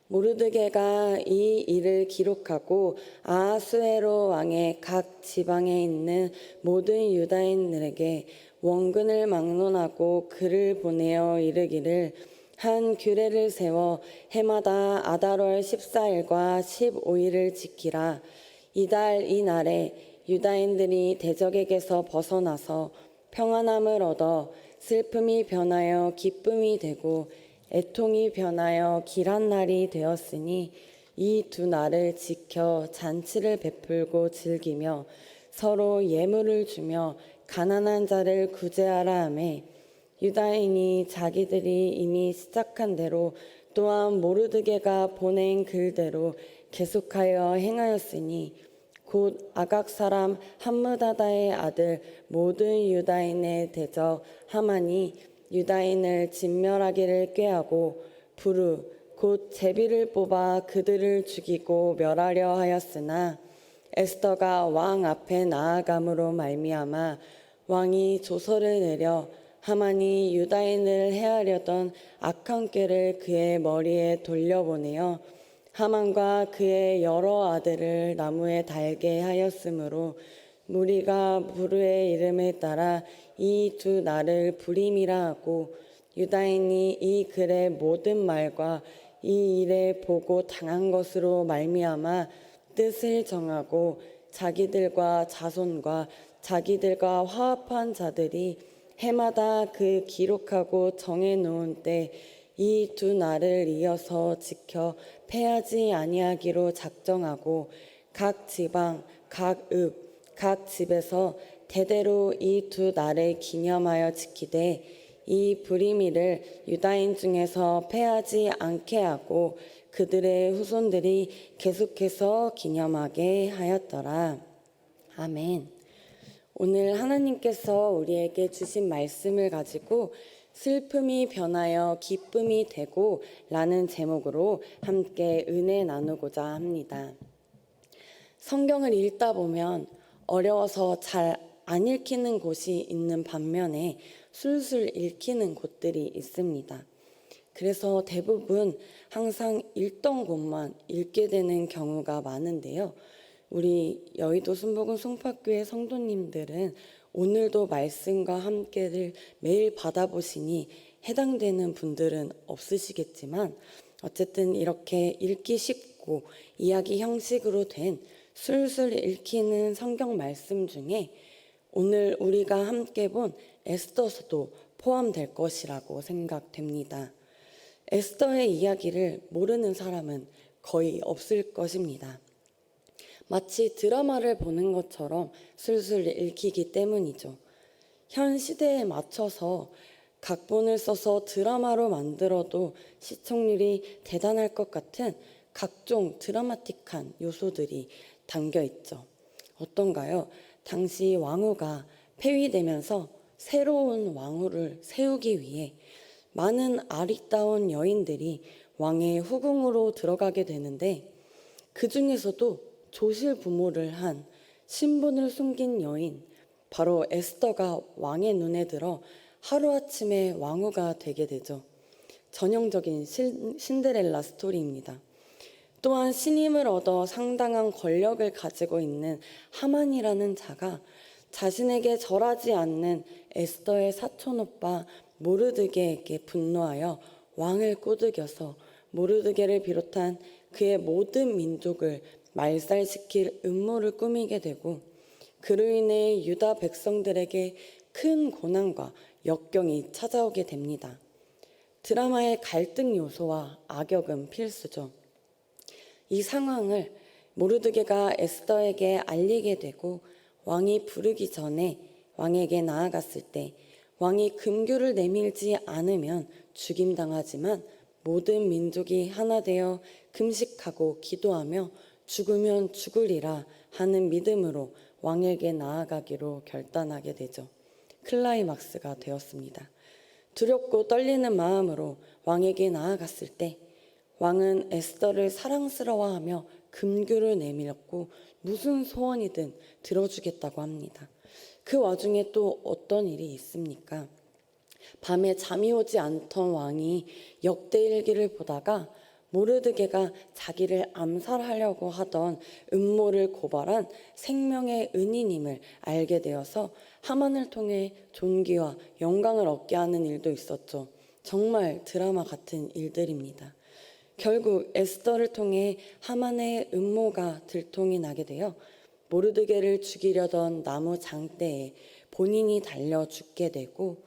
모르드게가 이 일을 기록하고 아하수에로 왕의 각 지방에 있는 모든 유다인들에게 원군을 막론하고 글을 보내어 이르기를 한 규례를 세워 해마다 아달월 14일과 15일을 지키라. 이달 이날에 유다인들이 대적에게서 벗어나서 평안함을 얻어 슬픔이 변하여 기쁨이 되고 애통이 변하여 길한 날이 되었으니 이 두 날을 지켜 잔치를 베풀고 즐기며 서로 예물을 주며 가난한 자를 구제하라 하매 유다인이 자기들이 이미 시작한 대로 또한 모르드게가 보낸 글대로 계속하여 행하였으니 곧 아각 사람 함므다다의 아들 모든 유다인의 대적 하만이 유다인을 진멸하기를 꾀하고 부르 곧 제비를 뽑아 그들을 죽이고 멸하려 하였으나 에스더가 왕 앞에 나아감으로 말미암아 왕이 조서를 내려 하만이 유다인을 해하려던 악한 꾀를 그의 머리에 돌려보내어 하만과 그의 여러 아들을 나무에 달게 하였으므로 무리가 부르의 이름에 따라 이 두 날을 부림이라 하고 유다인이 이 글의 모든 말과 이 일에 보고 당한 것으로 말미암아 뜻을 정하고 자기들과 자손과 자기들과 화합한 자들이 해마다 그 기록하고 정해놓은 때 이 두 날을 이어서 지켜 패하지 아니하기로 작정하고 각 지방, 각 읍, 각 집에서 대대로 이 두 날을 기념하여 지키되 이 부리미를 유다인 중에서 패하지 않게 하고 그들의 후손들이 계속해서 기념하게 하였더라. 아멘. 오늘 하나님께서 우리에게 주신 말씀을 가지고 슬픔이 변하여 기쁨이 되고 라는 제목으로 함께 은혜 나누고자 합니다. 성경을 읽다 보면 어려워서 잘 안 읽히는 곳이 있는 반면에 술술 읽히는 곳들이 있습니다. 그래서 대부분 항상 읽던 곳만 읽게 되는 경우가 많은데요. 우리 여의도 순복음 송파교회 성도님들은 오늘도 말씀과 함께를 매일 받아보시니 해당되는 분들은 없으시겠지만 어쨌든 이렇게 읽기 쉽고 이야기 형식으로 된 술술 읽히는 성경 말씀 중에 오늘 우리가 함께 본 에스더서도 포함될 것이라고 생각됩니다. 에스더의 이야기를 모르는 사람은 거의 없을 것입니다. 마치 드라마를 보는 것처럼 술술 읽히기 때문이죠. 현 시대에 맞춰서 각본을 써서 드라마로 만들어도 시청률이 대단할 것 같은 각종 드라마틱한 요소들이 담겨 있죠. 어떤가요? 당시 왕후가 폐위되면서 새로운 왕후를 세우기 위해 많은 아리따운 여인들이 왕의 후궁으로 들어가게 되는데 그 중에서도 조실 부모를 한 신분을 숨긴 여인 바로 에스더가 왕의 눈에 들어 하루아침에 왕후가 되게 되죠. 전형적인 신데렐라 스토리입니다. 또한 신임을 얻어 상당한 권력을 가지고 있는 하만이라는 자가 자신에게 절하지 않는 에스더의 사촌오빠 모르드게에게 분노하여 왕을 꼬드겨서 모르드게를 비롯한 그의 모든 민족을 말살시킬 음모를 꾸미게 되고 그로 인해 유다 백성들에게 큰 고난과 역경이 찾아오게 됩니다. 드라마의 갈등 요소와 악역은 필수죠. 이 상황을 모르드게가 에스더에게 알리게 되고 왕이 부르기 전에 왕에게 나아갔을 때 왕이 금규를 내밀지 않으면 죽임당하지만 모든 민족이 하나 되어 금식하고 기도하며 죽으면 죽으리라 하는 믿음으로 왕에게 나아가기로 결단하게 되죠. 클라이막스가 되었습니다. 두렵고 떨리는 마음으로 왕에게 나아갔을 때 왕은 에스더를 사랑스러워하며 금규를 내밀었고 무슨 소원이든 들어주겠다고 합니다. 그 와중에 또 어떤 일이 있습니까? 밤에 잠이 오지 않던 왕이 역대일기를 보다가 모르드게가 자기를 암살하려고 하던 음모를 고발한 생명의 은인임을 알게 되어서 하만을 통해 존귀와 영광을 얻게 하는 일도 있었죠. 정말 드라마 같은 일들입니다. 결국 에스더를 통해 하만의 음모가 들통이 나게 되어 모르드게를 죽이려던 나무 장대에 본인이 달려 죽게 되고,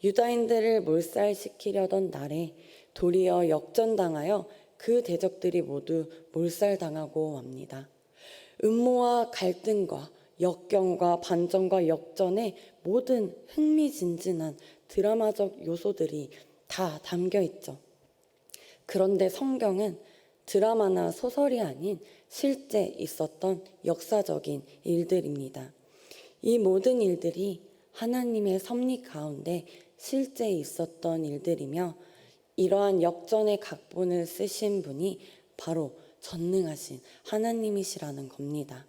유다인들을 몰살시키려던 날에 도리어 역전당하여 그 대적들이 모두 몰살당하고 맙니다. 음모와 갈등과 역경과 반전과 역전의 모든 흥미진진한 드라마적 요소들이 다 담겨 있죠. 그런데 성경은 드라마나 소설이 아닌 실제 있었던 역사적인 일들입니다. 이 모든 일들이 하나님의 섭리 가운데 실제 있었던 일들이며, 이러한 역전의 각본을 쓰신 분이 바로 전능하신 하나님이시라는 겁니다.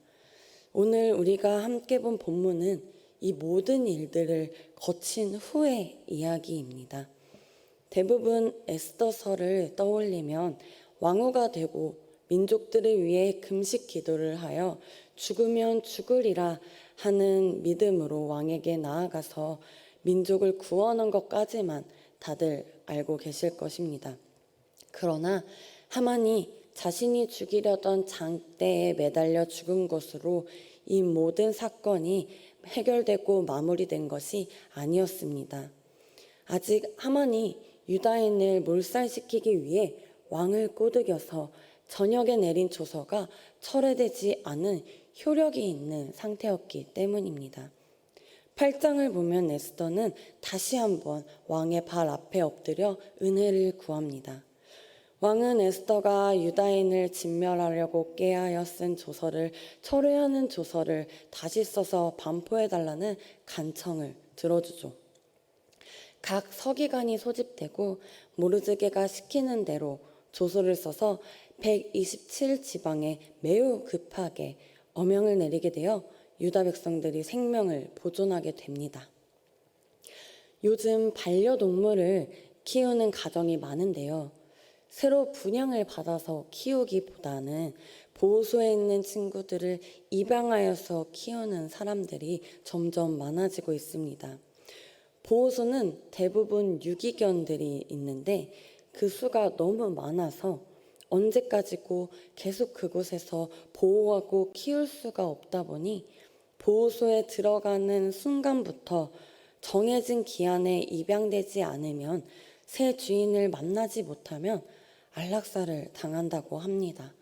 오늘 우리가 함께 본 본문은 이 모든 일들을 거친 후의 이야기입니다. 대부분 에스더서를 떠올리면 왕후가 되고 민족들을 위해 금식 기도를 하여 죽으면 죽으리라 하는 믿음으로 왕에게 나아가서 민족을 구원한 것까지만 다들 알고 계실 것입니다. 그러나 하만이 자신이 죽이려던 장대에 매달려 죽은 것으로 이 모든 사건이 해결되고 마무리된 것이 아니었습니다. 아직 하만이 유다인을 몰살시키기 위해 왕을 꼬드겨서 저녁에 내린 조서가 철회되지 않은 효력이 있는 상태였기 때문입니다. 8장을 보면 에스더는 다시 한번 왕의 발 앞에 엎드려 은혜를 구합니다. 왕은 에스더가 유다인을 진멸하려고 깨하여 쓴 조서를 철회하는 조서를 다시 써서 반포해달라는 간청을 들어주죠. 각 서기관이 소집되고 모르드게가 시키는 대로 조서를 써서 127지방에 매우 급하게 어명을 내리게 되어 유다 백성들이 생명을 보존하게 됩니다. 요즘 반려동물을 키우는 가정이 많은데요. 새로 분양을 받아서 키우기보다는 보호소에 있는 친구들을 입양하여서 키우는 사람들이 점점 많아지고 있습니다. 보호소는 대부분 유기견들이 있는데 그 수가 너무 많아서 언제까지고 계속 그곳에서 보호하고 키울 수가 없다 보니 보호소에 들어가는 순간부터 정해진 기한에 입양되지 않으면 새 주인을 만나지 못하면 안락사를 당한다고 합니다.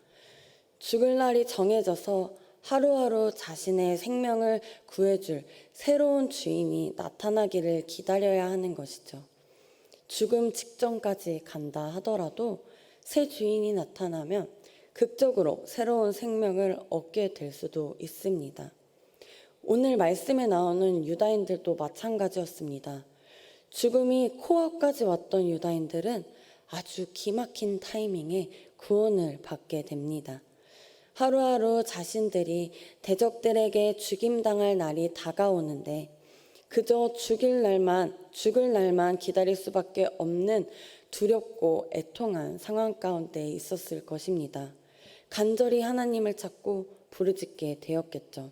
죽을 날이 정해져서 하루하루 자신의 생명을 구해줄 새로운 주인이 나타나기를 기다려야 하는 것이죠. 죽음 직전까지 간다 하더라도 새 주인이 나타나면 극적으로 새로운 생명을 얻게 될 수도 있습니다. 오늘 말씀에 나오는 유다인들도 마찬가지였습니다. 죽음이 코앞까지 왔던 유다인들은 아주 기막힌 타이밍에 구원을 받게 됩니다. 하루하루 자신들이 대적들에게 죽임당할 날이 다가오는데 그저 죽을 날만 기다릴 수밖에 없는 두렵고 애통한 상황 가운데 있었을 것입니다. 간절히 하나님을 찾고 부르짖게 되었겠죠.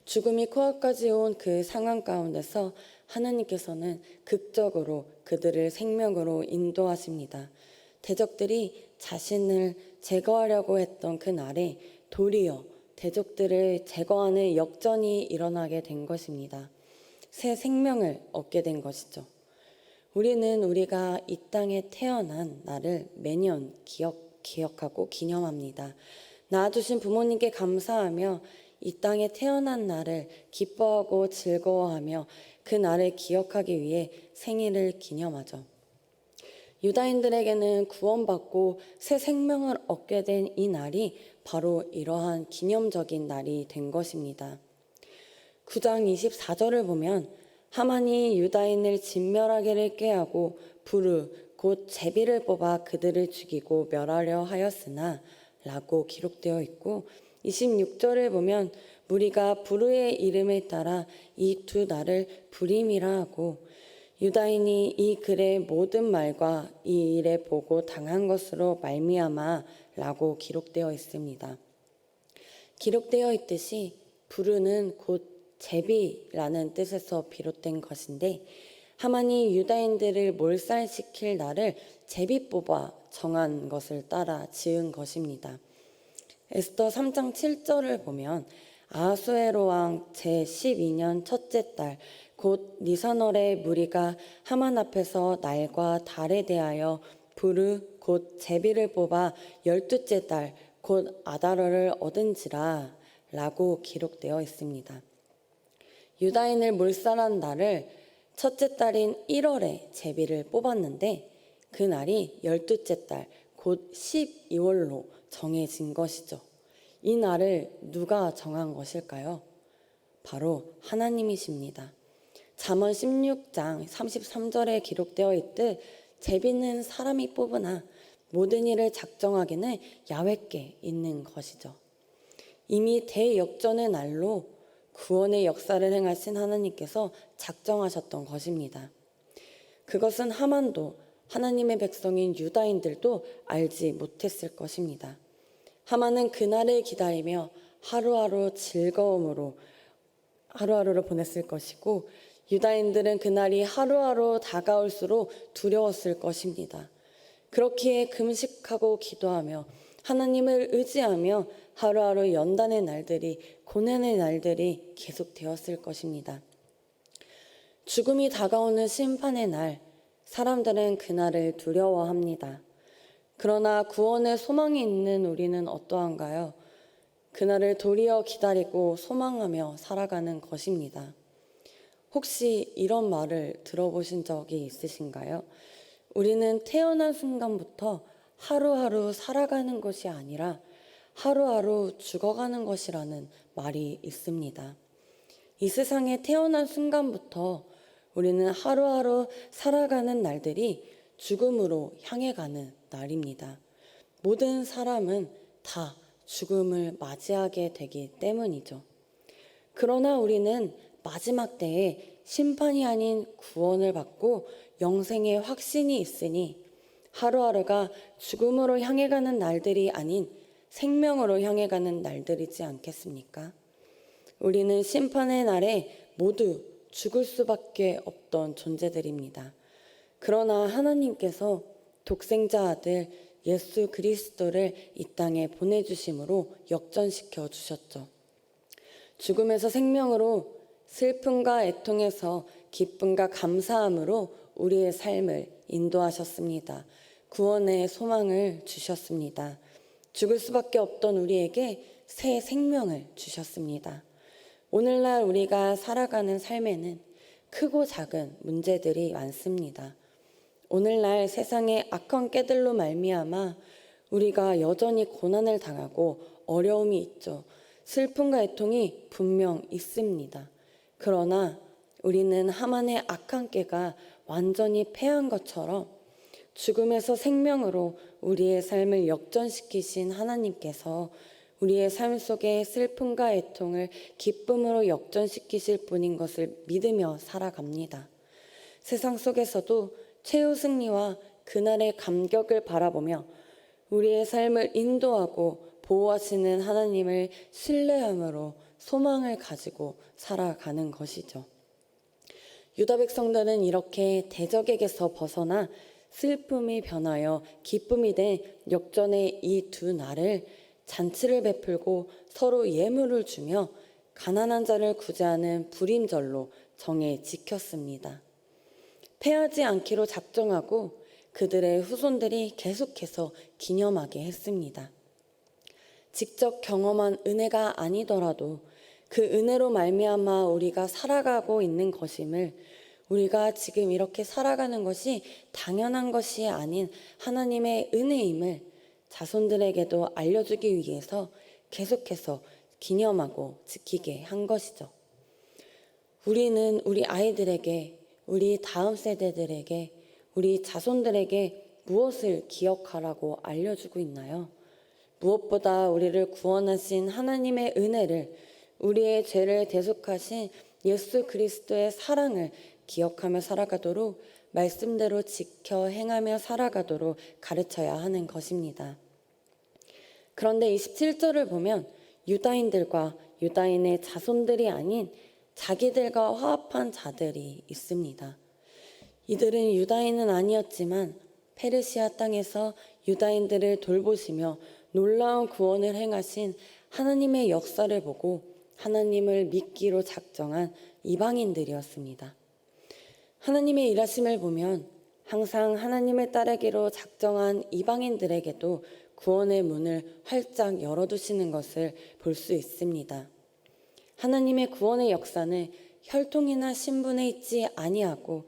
죽음이 코앞까지 온 그 상황 가운데서 하나님께서는 극적으로 그들을 생명으로 인도하십니다. 대적들이 자신을 제거하려고 했던 그 날에 도리어 대적들을 제거하는 역전이 일어나게 된 것입니다. 새 생명을 얻게 된 것이죠. 우리는 우리가 이 땅에 태어난 날을 매년 기억하고 기념합니다. 낳아주신 부모님께 감사하며 이 땅에 태어난 날을 기뻐하고 즐거워하며 그 날을 기억하기 위해 생일을 기념하죠. 유다인들에게는 구원받고 새 생명을 얻게 된 이 날이 바로 이러한 기념적인 날이 된 것입니다. 9장 24절을 보면 하만이 유다인을 진멸하기를 꾀하고 부르 곧 제비를 뽑아 그들을 죽이고 멸하려 하였으나 라고 기록되어 있고, 26절을 보면 무리가 부르의 이름에 따라 이 두 날을 부림이라 하고, 유다인이 이 글의 모든 말과 이 일에 보고 당한 것으로 말미암아라고 기록되어 있습니다. 기록되어 있듯이 부르는 곧 제비라는 뜻에서 비롯된 것인데 하만이 유다인들을 몰살시킬 날을 제비 뽑아 정한 것을 따라 지은 것입니다. 에스더 3장 7절을 보면 아하수에로 왕 제12년 첫째 달 곧 니산월의 무리가 하만 앞에서 날과 달에 대하여 부르 곧 제비를 뽑아 12째 달 곧 아다러를 얻은지라 라고 기록되어 있습니다. 유다인을 몰살한 날을 첫째 달인 1월에 제비를 뽑았는데 그날이 12째 달 곧 12월로 정해진 것이죠. 이 날을 누가 정한 것일까요? 바로 하나님이십니다. 잠언 16장 33절에 기록되어 있듯 제비는 사람이 뽑으나 모든 일을 작정하기는 야훼께 있는 것이죠. 이미 대역전의 날로 구원의 역사를 행하신 하나님께서 작정하셨던 것입니다. 그것은 하만도 하나님의 백성인 유다인들도 알지 못했을 것입니다. 하만은 그날을 기다리며 하루하루를 보냈을 것이고 유다인들은 그날이 하루하루 다가올수록 두려웠을 것입니다. 그렇기에 금식하고 기도하며 하나님을 의지하며 하루하루 연단의 날들이 고난의 날들이 계속되었을 것입니다. 죽음이 다가오는 심판의 날, 사람들은 그날을 두려워합니다. 그러나 구원의 소망이 있는 우리는 어떠한가요? 그날을 도리어 기다리고 소망하며 살아가는 것입니다. 혹시 이런 말을 들어보신 적이 있으신가요? 우리는 태어난 순간부터 하루하루 살아가는 것이 아니라 하루하루 죽어가는 것이라는 말이 있습니다. 이 세상에 태어난 순간부터 우리는 하루하루 살아가는 날들이 죽음으로 향해 가는 날입니다. 모든 사람은 다 죽음을 맞이하게 되기 때문이죠. 그러나 우리는 마지막 때에 심판이 아닌 구원을 받고 영생의 확신이 있으니 하루하루가 죽음으로 향해 가는 날들이 아닌 생명으로 향해 가는 날들이지 않겠습니까? 우리는 심판의 날에 모두 죽을 수밖에 없던 존재들입니다. 그러나 하나님께서 독생자 아들 예수 그리스도를 이 땅에 보내주심으로 역전시켜 주셨죠. 죽음에서 생명으로, 슬픔과 애통에서 기쁨과 감사함으로 우리의 삶을 인도하셨습니다. 구원의 소망을 주셨습니다. 죽을 수밖에 없던 우리에게 새 생명을 주셨습니다. 오늘날 우리가 살아가는 삶에는 크고 작은 문제들이 많습니다. 오늘날 세상의 악한 꾀들로 말미암아 우리가 여전히 고난을 당하고 어려움이 있죠. 슬픔과 애통이 분명 있습니다. 그러나 우리는 하만의 악한 꾀가 완전히 패한 것처럼 죽음에서 생명으로 우리의 삶을 역전시키신 하나님께서 우리의 삶 속에 슬픔과 애통을 기쁨으로 역전시키실 분인 것을 믿으며 살아갑니다. 세상 속에서도 최후 승리와 그날의 감격을 바라보며 우리의 삶을 인도하고 보호하시는 하나님을 신뢰함으로 소망을 가지고 살아가는 것이죠. 유다 백성들은 이렇게 대적에게서 벗어나 슬픔이 변하여 기쁨이 된 역전의 이 두 날을 잔치를 베풀고 서로 예물을 주며 가난한 자를 구제하는 불임절로 정해 지켰습니다. 패하지 않기로 작정하고 그들의 후손들이 계속해서 기념하게 했습니다. 직접 경험한 은혜가 아니더라도 그 은혜로 말미암아 우리가 살아가고 있는 것임을, 우리가 지금 이렇게 살아가는 것이 당연한 것이 아닌 하나님의 은혜임을 자손들에게도 알려주기 위해서 계속해서 기념하고 지키게 한 것이죠. 우리는 우리 아이들에게, 우리 다음 세대들에게, 우리 자손들에게 무엇을 기억하라고 알려주고 있나요? 무엇보다 우리를 구원하신 하나님의 은혜를, 우리의 죄를 대속하신 예수 그리스도의 사랑을 기억하며 살아가도록 말씀대로 지켜 행하며 살아가도록 가르쳐야 하는 것입니다. 그런데 27절을 보면 유다인들과 유다인의 자손들이 아닌 자기들과 화합한 자들이 있습니다. 이들은 유다인은 아니었지만 페르시아 땅에서 유다인들을 돌보시며 놀라운 구원을 행하신 하나님의 역사를 보고 하나님을 믿기로 작정한 이방인들이었습니다. 하나님의 일하심을 보면 항상 하나님을 따르기로 작정한 이방인들에게도 구원의 문을 활짝 열어두시는 것을 볼 수 있습니다. 하나님의 구원의 역사는 혈통이나 신분에 있지 아니하고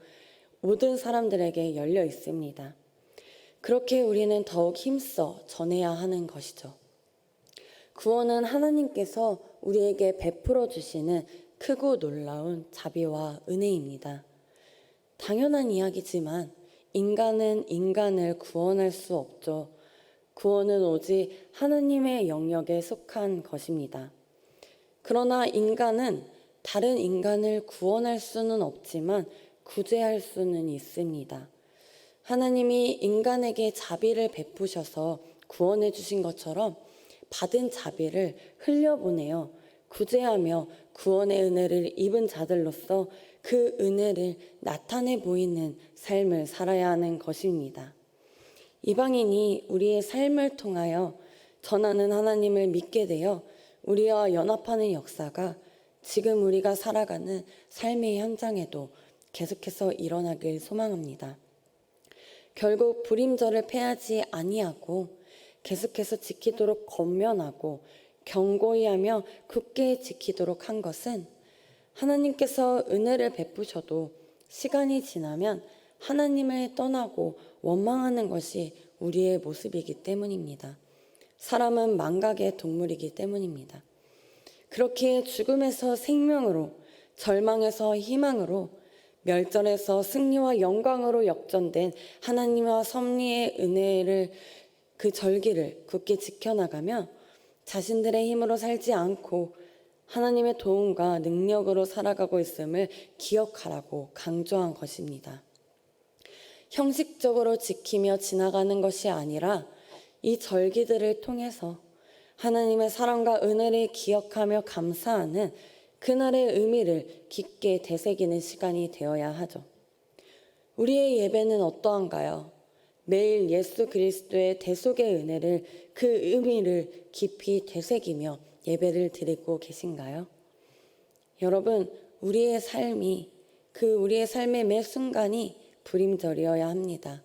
모든 사람들에게 열려 있습니다. 그렇게 우리는 더욱 힘써 전해야 하는 것이죠. 구원은 하나님께서 우리에게 베풀어 주시는 크고 놀라운 자비와 은혜입니다. 당연한 이야기지만 인간은 인간을 구원할 수 없죠. 구원은 오직 하나님의 영역에 속한 것입니다. 그러나 인간은 다른 인간을 구원할 수는 없지만 구제할 수는 있습니다. 하나님이 인간에게 자비를 베푸셔서 구원해 주신 것처럼 받은 자비를 흘려보내어 구제하며 구원의 은혜를 입은 자들로서 그 은혜를 나타내 보이는 삶을 살아야 하는 것입니다. 이방인이 우리의 삶을 통하여 전하는 하나님을 믿게 되어 우리와 연합하는 역사가 지금 우리가 살아가는 삶의 현장에도 계속해서 일어나길 소망합니다. 결국 불임절을 패하지 아니하고 계속해서 지키도록 권면하고 경고히 하며 굳게 지키도록 한 것은 하나님께서 은혜를 베푸셔도 시간이 지나면 하나님을 떠나고 원망하는 것이 우리의 모습이기 때문입니다. 사람은 망각의 동물이기 때문입니다. 그렇게 죽음에서 생명으로, 절망에서 희망으로, 멸절에서 승리와 영광으로 역전된 하나님과 섭리의 은혜를 그 절기를 굳게 지켜나가며 자신들의 힘으로 살지 않고 하나님의 도움과 능력으로 살아가고 있음을 기억하라고 강조한 것입니다. 형식적으로 지키며 지나가는 것이 아니라 이 절기들을 통해서 하나님의 사랑과 은혜를 기억하며 감사하는 그날의 의미를 깊게 되새기는 시간이 되어야 하죠. 우리의 예배는 어떠한가요? 매일 예수 그리스도의 대속의 은혜를 그 의미를 깊이 되새기며 예배를 드리고 계신가요? 여러분, 우리의 삶의 매 순간이 불임절이어야 합니다.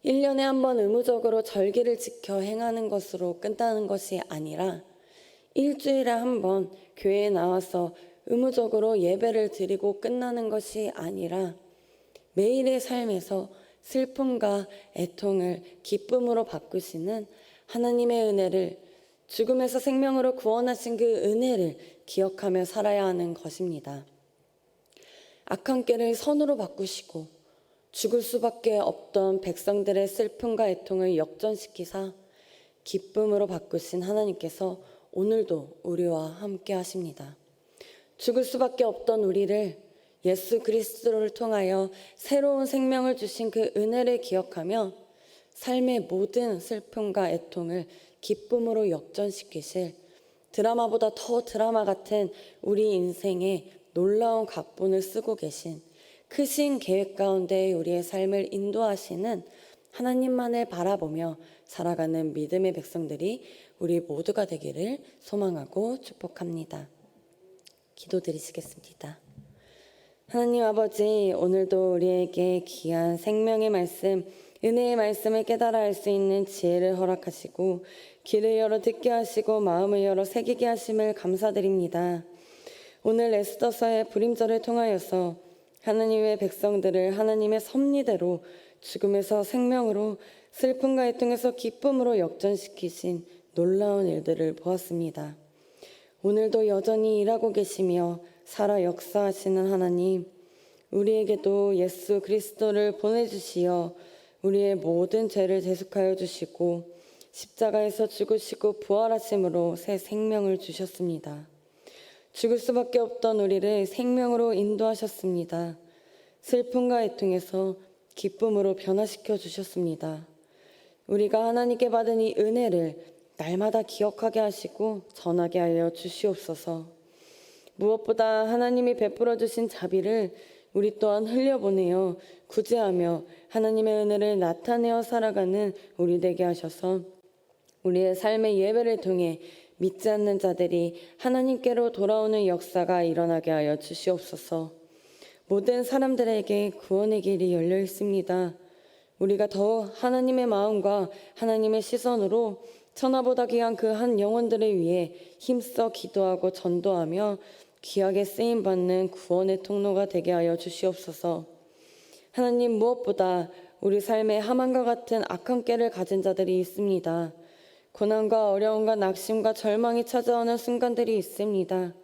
1년에 한 번 의무적으로 절기를 지켜 행하는 것으로 끝나는 것이 아니라 일주일에 한 번 교회에 나와서 의무적으로 예배를 드리고 끝나는 것이 아니라 매일의 삶에서 슬픔과 애통을 기쁨으로 바꾸시는 하나님의 은혜를, 죽음에서 생명으로 구원하신 그 은혜를 기억하며 살아야 하는 것입니다. 악한 꾀를 선으로 바꾸시고 죽을 수밖에 없던 백성들의 슬픔과 애통을 역전시키사 기쁨으로 바꾸신 하나님께서 오늘도 우리와 함께 하십니다. 죽을 수밖에 없던 우리를 예수 그리스도를 통하여 새로운 생명을 주신 그 은혜를 기억하며 삶의 모든 슬픔과 애통을 기쁨으로 역전시키실 드라마보다 더 드라마 같은 우리 인생에 놀라운 각본을 쓰고 계신 크신 계획 가운데 우리의 삶을 인도하시는 하나님만을 바라보며 살아가는 믿음의 백성들이 우리 모두가 되기를 소망하고 축복합니다. 기도드리시겠습니다. 하나님 아버지, 오늘도 우리에게 귀한 생명의 말씀, 은혜의 말씀을 깨달아 알 수 있는 지혜를 허락하시고 귀를 열어 듣게 하시고 마음을 열어 새기게 하심을 감사드립니다. 오늘 에스더서의 불임절을 통하여서 하나님의 백성들을 하나님의 섭리대로 죽음에서 생명으로, 슬픔과 애통에서 기쁨으로 역전시키신 놀라운 일들을 보았습니다. 오늘도 여전히 일하고 계시며 살아 역사하시는 하나님, 우리에게도 예수 그리스도를 보내주시어 우리의 모든 죄를 대속하여 주시고 십자가에서 죽으시고 부활하심으로 새 생명을 주셨습니다. 죽을 수밖에 없던 우리를 생명으로 인도하셨습니다. 슬픔과 애통에서 기쁨으로 변화시켜 주셨습니다. 우리가 하나님께 받은 이 은혜를 날마다 기억하게 하시고 전하게 하여 주시옵소서. 무엇보다 하나님이 베풀어 주신 자비를 우리 또한 흘려보내어 구제하며 하나님의 은혜를 나타내어 살아가는 우리 되게 하셔서 우리의 삶의 예배를 통해 믿지 않는 자들이 하나님께로 돌아오는 역사가 일어나게 하여 주시옵소서. 모든 사람들에게 구원의 길이 열려 있습니다. 우리가 더욱 하나님의 마음과 하나님의 시선으로 천하보다 귀한 그 한 영혼들을 위해 힘써 기도하고 전도하며 귀하게 쓰임받는 구원의 통로가 되게 하여 주시옵소서. 하나님, 무엇보다 우리 삶에 하만과 같은 악한 깨를 가진 자들이 있습니다. 고난과 어려움과 낙심과 절망이 찾아오는 순간들이 있습니다.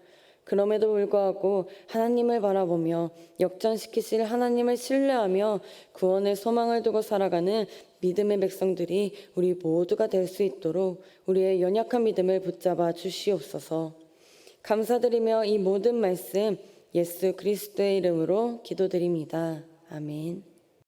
그럼에도 불구하고 하나님을 바라보며 역전시키실 하나님을 신뢰하며 구원의 소망을 두고 살아가는 믿음의 백성들이 우리 모두가 될 수 있도록 우리의 연약한 믿음을 붙잡아 주시옵소서. 감사드리며 이 모든 말씀 예수 그리스도의 이름으로 기도드립니다. 아멘.